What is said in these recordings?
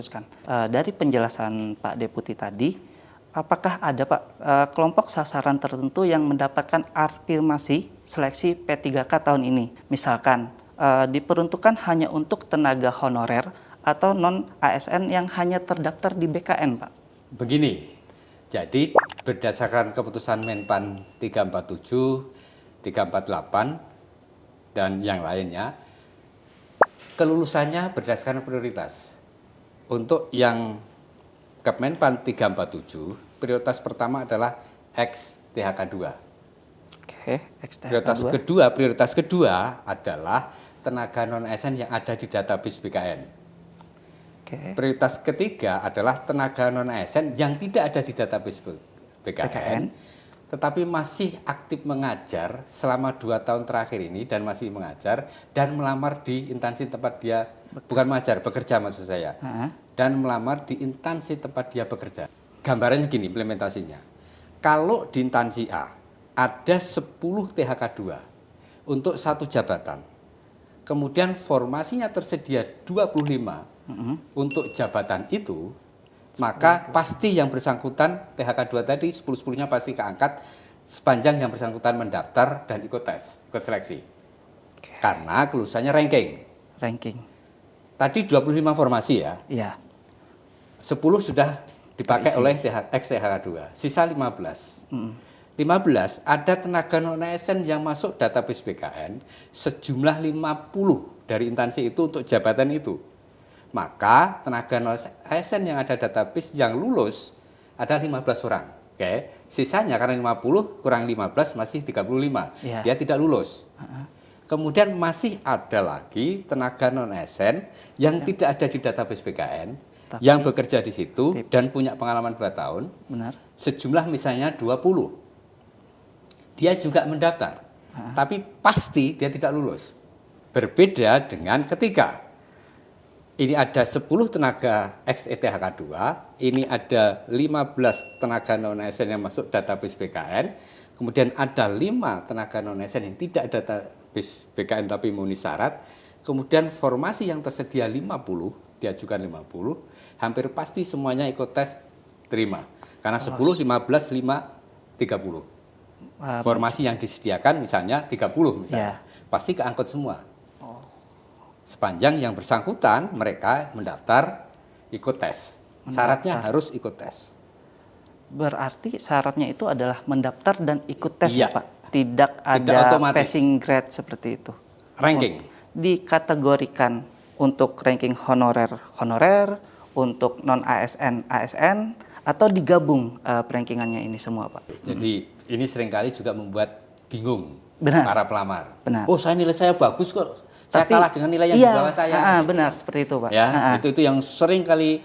luruskan. Dari penjelasan Pak Deputi tadi, apakah ada Pak kelompok sasaran tertentu yang mendapatkan afirmasi seleksi P3K tahun ini? Misalkan diperuntukkan hanya untuk tenaga honorer atau non-ASN yang hanya terdaftar di BKN, Pak? Begini, jadi berdasarkan keputusan Menpan 347, 348, dan yang lainnya, kelulusannya berdasarkan prioritas. Untuk yang Kemenpan 347, prioritas pertama adalah X-THK2. Oke, X-THK2. Prioritas kedua adalah tenaga non-ASN yang ada di database BKN. Oke. Prioritas ketiga adalah tenaga non-ASN yang tidak ada di database BKN, tetapi masih aktif mengajar selama 2 tahun terakhir ini dan masih mengajar dan melamar di instansi tempat dia bukan mengajar, bekerja maksud saya. Dan melamar di instansi tempat dia bekerja. Gambarannya gini implementasinya. Kalau di instansi A ada 10 THK2 untuk satu jabatan. Kemudian formasinya tersedia 25 untuk jabatan itu, maka pasti yang bersangkutan THK2 tadi 10-10-nya pasti keangkat sepanjang yang bersangkutan mendaftar dan ikut tes, ikut seleksi. Karena kelulusannya ranking. Tadi 25 formasi ya. Iya. 10 sudah dipakai oleh X-THK2, sisa 15. 15 ada tenaga non-ASN yang masuk database BKN sejumlah 50 dari instansi itu untuk jabatan itu. Maka tenaga non-ASN yang ada database yang lulus ada 15 orang. Oke, sisanya karena 50 kurang 15 masih 35. Ya. Dia tidak lulus. Kemudian masih ada lagi tenaga non-ASN yang tidak ada di database BKN, yang bekerja di situ dan punya pengalaman 2 tahun. Benar. Sejumlah misalnya 20. Dia juga mendaftar, tapi pasti dia tidak lulus. Berbeda dengan ketika ini ada 10 tenaga X-THK2, ini ada 15 tenaga non-ASN yang masuk database BKN, kemudian ada 5 tenaga non-ASN yang tidak ada database BKN tapi memenuhi syarat, kemudian formasi yang tersedia 50, diajukan 50, hampir pasti semuanya ikut tes terima. Karena 10, 15, 5, 30. Formasi yang disediakan misalnya 30 misalnya, pasti keangkut semua. Sepanjang yang bersangkutan mereka mendaftar ikut tes. Syaratnya harus ikut tes. Berarti syaratnya itu adalah mendaftar dan ikut tes ya Pak? Tidak ada otomatis. passing grade seperti itu? Ranking. Dikategorikan untuk ranking honorer, untuk non-ASN, ASN, atau digabung rankingannya ini semua Pak? Jadi ini seringkali juga membuat bingung para pelamar. Benar. Oh saya nilai saya bagus kok, saya kalah dengan nilai yang di bawah saya. Benar, seperti itu Pak. Ya, itu yang sering kali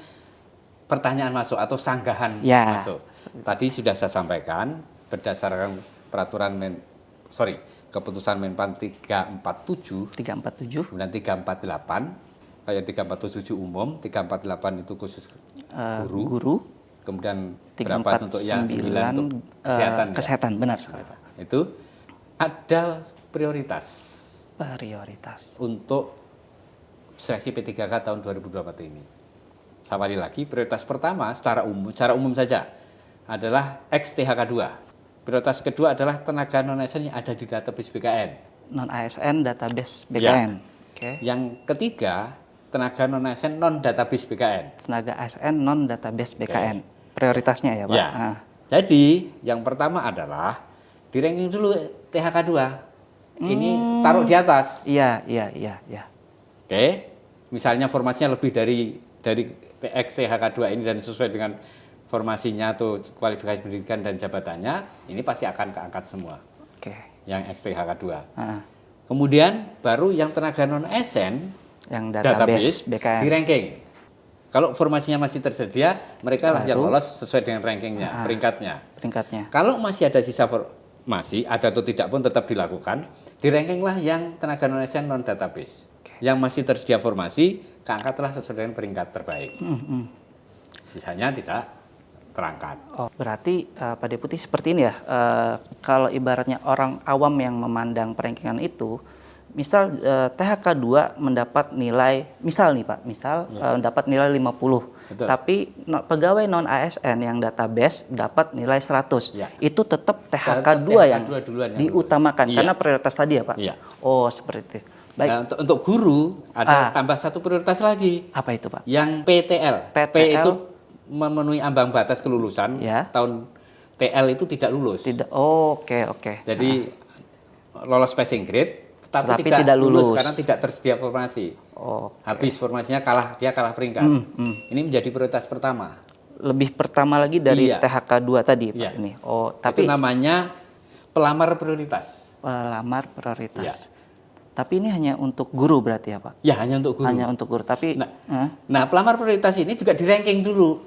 pertanyaan masuk atau sanggahan masuk. Tadi sudah saya sampaikan berdasarkan peraturan keputusan Menpan 347, kemudian 348, kayak 347 umum, 348 itu khusus guru. Kemudian berapa untuk yang 9 untuk kesehatan. Benar sekali Pak. Itu ada prioritas untuk seleksi P3K tahun 2024 ini. Sekali lagi, prioritas pertama secara umum saja adalah X-THK2. Prioritas kedua adalah tenaga non-ASN yang ada di database BKN. Non-ASN database BKN. Ya. Yang ketiga, tenaga non-ASN non-database BKN. Tenaga ASN non-database BKN. Prioritasnya ya Pak? Ya. Jadi, yang pertama adalah di ranking dulu THK2. Ini taruh di atas. Iya. Oke. Misalnya formasinya lebih dari X-THK2 ini dan sesuai dengan formasinya atau kualifikasi pendidikan dan jabatannya, ini pasti akan keangkat semua. Oke. Yang X-THK2. Kemudian baru yang tenaga non-ASN yang database BKN di ranking. Kalau formasinya masih tersedia, mereka lah yang lolos sesuai dengan rankingnya, peringkatnya. Kalau masih ada sisa formasi, ada atau tidak pun tetap dilakukan, di ranking lah yang tenaga non-ASN non-database. Yang masih tersedia formasi, keangkatlah sesuai dengan peringkat terbaik. Sisanya tidak terangkat. Oh, berarti Pak Deputi seperti ini ya, kalau ibaratnya orang awam yang memandang perankingan itu, misal THK 2 mendapat nilai, misal nih Pak, mendapat nilai 50. Betul. Tapi pegawai non ASN yang database dapat nilai 100. Ya. Itu tetap THK 2 yang duluan yang diutamakan lulus. karena Iya. prioritas tadi ya Pak. Iya. Oh, seperti itu. Baik. Nah, untuk guru ada tambah satu prioritas lagi. Apa itu Pak? Yang PTL. P PTL. itu memenuhi ambang batas kelulusan. Ya. Tahun TL itu tidak lulus. Tidak. Oh, oke. Jadi lolos passing grade Tetapi tapi tidak lulus. karena tidak tersedia formasi. Oh, Habis formasinya dia kalah peringkat. Ini menjadi prioritas pertama. lebih pertama lagi dari Iya. THK 2 tadi Pak Iya. ini. Oh, Itu tapi namanya pelamar prioritas. pelamar prioritas. Iya. Tapi ini hanya untuk guru berarti ya Pak? Ya, hanya untuk guru. Hanya untuk guru. Tapi Nah, pelamar prioritas ini juga di ranking dulu.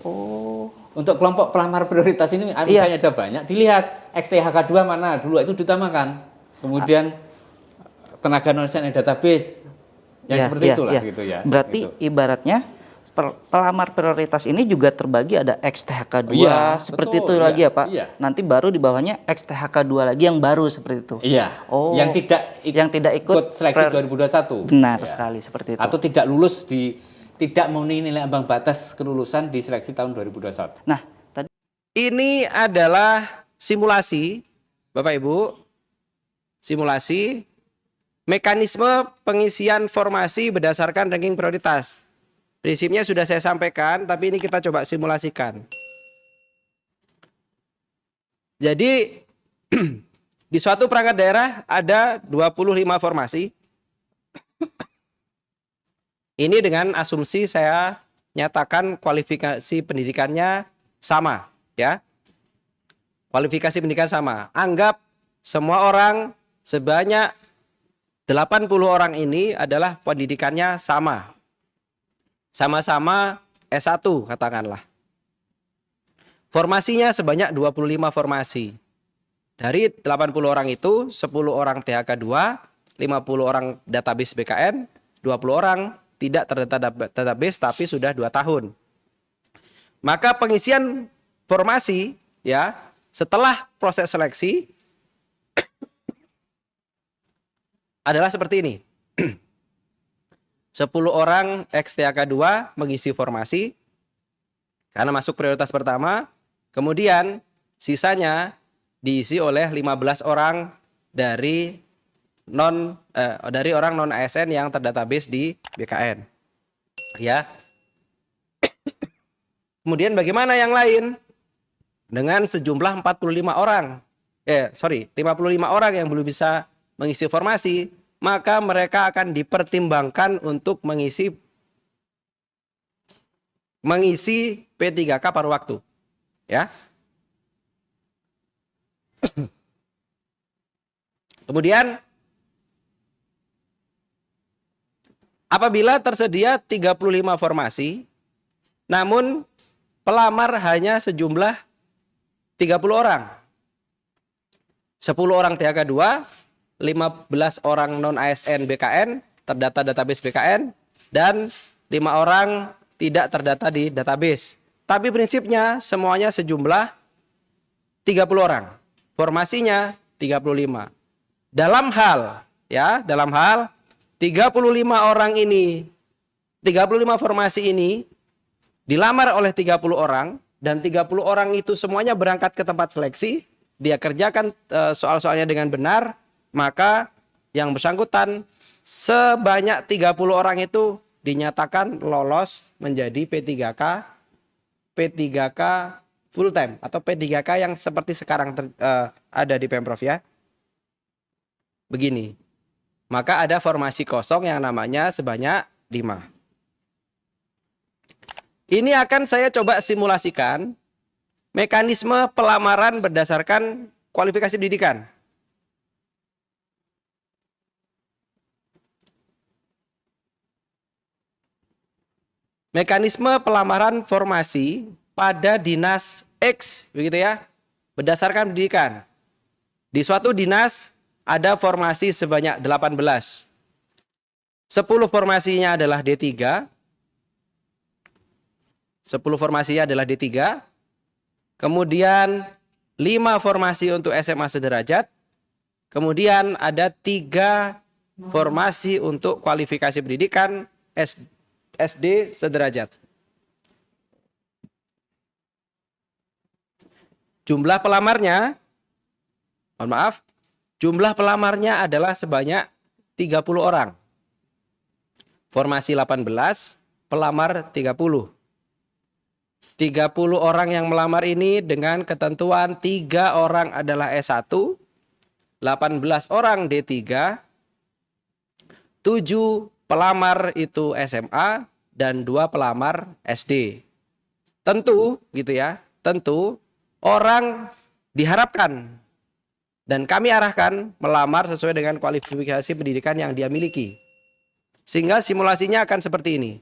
oh, Untuk kelompok pelamar prioritas ini misalnya ada banyak, dilihat XTHK 2 mana dulu itu ditamakan. Kemudian tenaga non ASN database. Yang seperti itulah gitu ya. Berarti gitu. ibaratnya pelamar prioritas ini juga terbagi ada XTHK 2 Iya, seperti betul, itu lagi iya, ya Pak. iya. Nanti baru di bawahnya XTHK 2 lagi yang baru seperti itu. Iya. Oh, yang tidak ikut seleksi 2021. Benar Ya. sekali seperti itu. Atau tidak lulus tidak memenuhi nilai ambang batas kelulusan di seleksi tahun 2021. Nah, tadi Ini adalah simulasi, Bapak Ibu, simulasi mekanisme pengisian formasi berdasarkan ranking prioritas. Prinsipnya sudah saya sampaikan, tapi ini kita coba simulasikan. Jadi di suatu perangkat daerah ada 25 formasi. Ini dengan asumsi saya nyatakan kualifikasi pendidikannya sama, ya. Kualifikasi pendidikan sama. Anggap semua orang sebanyak 80 orang ini adalah pendidikannya sama. Sama-sama S1 katakanlah. Formasinya sebanyak 25 formasi. Dari 80 orang itu 10 orang THK 2, 50 orang database BKN, 20 orang tidak terdata database tapi sudah 2 tahun. Maka pengisian formasi ya setelah proses seleksi adalah seperti ini. 10 orang XTHK 2 mengisi formasi karena masuk prioritas pertama, kemudian sisanya diisi oleh 15 orang dari orang non ASN yang terdatabase di BKN. Ya. Kemudian bagaimana yang lain? Dengan sejumlah 55 orang. 55 orang yang belum bisa mengisi formasi, maka mereka akan dipertimbangkan untuk mengisi P3K paruh waktu. Ya. Kemudian apabila tersedia 35 formasi, namun pelamar hanya sejumlah 30 orang. 10 orang THK 2, 15 orang non ASN BKN, terdata database BKN, dan 5 orang tidak terdata di database. Tapi prinsipnya semuanya sejumlah 30 orang. Formasinya 35. Dalam hal 35 orang ini, 35 formasi ini dilamar oleh 30 orang dan 30 orang itu semuanya berangkat ke tempat seleksi, dia kerjakan soal-soalnya dengan benar, maka yang bersangkutan sebanyak 30 orang itu dinyatakan lolos menjadi P3K full time atau P3K yang seperti sekarang ada di Pemprov ya. Begini. Maka ada formasi kosong yang namanya sebanyak 5. Ini akan saya coba simulasikan mekanisme pelamaran berdasarkan kualifikasi pendidikan. Mekanisme pelamaran formasi pada dinas X, begitu ya, berdasarkan pendidikan. Di suatu dinas ada formasi sebanyak 18. 10 formasinya adalah D3. 10 formasinya adalah D3. Kemudian 5 formasi untuk SMA sederajat. Kemudian ada 3 formasi untuk kualifikasi pendidikan SD sederajat. Jumlah pelamarnya, mohon maaf, jumlah pelamarnya adalah sebanyak 30 orang. Formasi 18, pelamar 30. 30 orang yang melamar ini dengan ketentuan 3 orang adalah S1, 18 orang D3, 7 pelamar itu SMA, dan 2 pelamar SD. Tentu gitu ya, tentu orang diharapkan dan kami arahkan melamar sesuai dengan kualifikasi pendidikan yang dia miliki. Sehingga simulasinya akan seperti ini.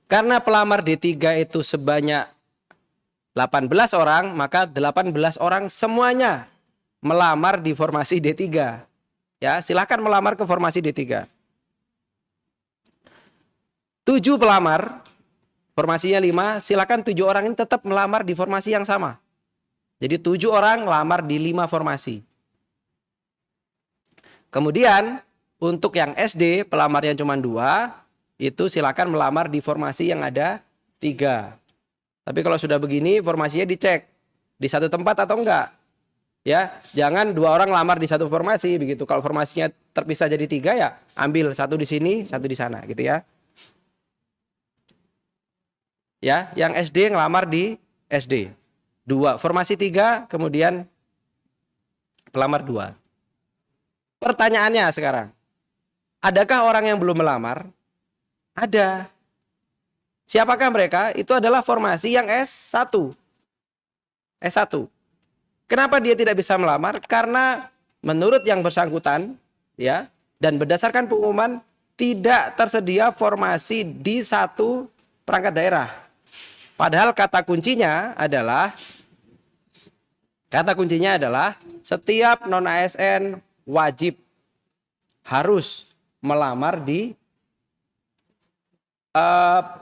Karena pelamar D3 itu sebanyak 18 orang, maka 18 orang semuanya melamar di formasi D3. Ya, silakan melamar ke formasi D3. 7 pelamar, formasinya 5, silakan 7 orang ini tetap melamar di formasi yang sama. Jadi 7 orang melamar di 5 formasi. Kemudian untuk yang SD pelamarnya cuma 2, itu silakan melamar di formasi yang ada 3. Tapi kalau sudah begini formasinya dicek di satu tempat atau enggak. Ya, jangan 2 orang lamar di satu formasi begitu. Kalau formasinya terpisah jadi 3 ya ambil satu di sini, satu di sana gitu ya. Ya, yang SD ngelamar di SD. 2, formasi 3, kemudian pelamar 2. Pertanyaannya sekarang, adakah orang yang belum melamar? Ada. Siapakah mereka? Itu adalah formasi yang S1. S1. Kenapa dia tidak bisa melamar? Karena menurut yang bersangkutan, ya, dan berdasarkan pengumuman tidak tersedia formasi di satu perangkat daerah. Padahal kata kuncinya adalah setiap non ASN wajib harus melamar di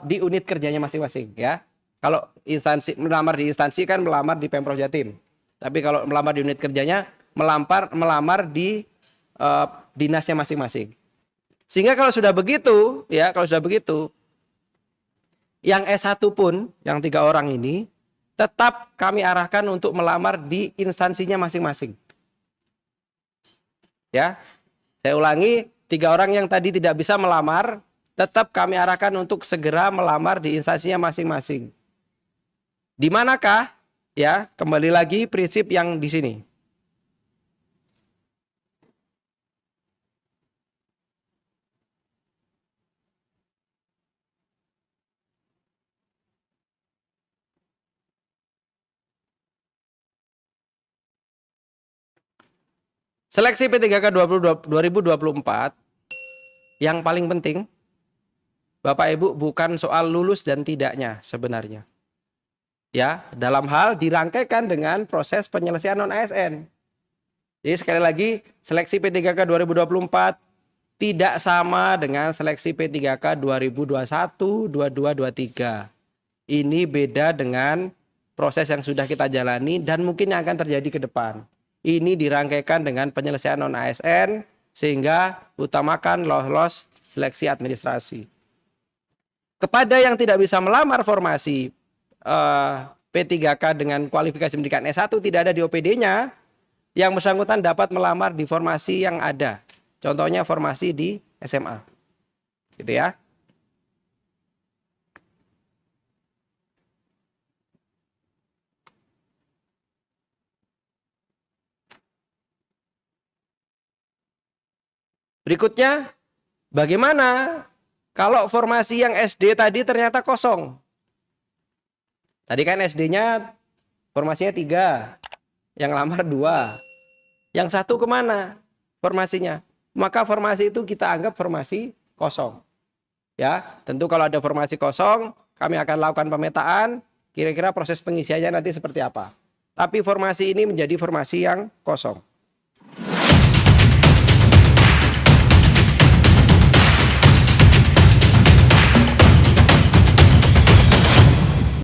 unit kerjanya masing-masing ya. Kalau instansi melamar di instansi kan melamar di Pemprov Jatim. Tapi kalau melamar di unit kerjanya melamar di dinasnya masing-masing. Sehingga kalau sudah begitu ya, yang S1 pun yang 3 orang ini tetap kami arahkan untuk melamar di instansinya masing-masing. Ya. Saya ulangi, 3 orang yang tadi tidak bisa melamar tetap kami arahkan untuk segera melamar di instansinya masing-masing. Di manakah? Ya, kembali lagi prinsip yang di sini. Seleksi P3K 2024 yang paling penting Bapak Ibu bukan soal lulus dan tidaknya sebenarnya. Ya, dalam hal dirangkaikan dengan proses penyelesaian non ASN. Jadi sekali lagi, seleksi P3K 2024 tidak sama dengan seleksi P3K 2021, 22, 23. Ini beda dengan proses yang sudah kita jalani dan mungkin yang akan terjadi ke depan. Ini dirangkaikan dengan penyelesaian non ASN sehingga utamakan lolos seleksi administrasi. Kepada yang tidak bisa melamar formasi P3K dengan kualifikasi pendidikan S1 tidak ada di OPD-nya, yang bersangkutan dapat melamar di formasi yang ada. Contohnya formasi di SMA. Gitu ya. Berikutnya, bagaimana kalau formasi yang SD tadi ternyata kosong? Tadi kan SD-nya formasinya 3, yang lamar 2. Yang 1 kemana formasinya? Maka formasi itu kita anggap formasi kosong. Ya, tentu kalau ada formasi kosong, kami akan lakukan pemetaan, kira-kira proses pengisiannya nanti seperti apa. Tapi formasi ini menjadi formasi yang kosong.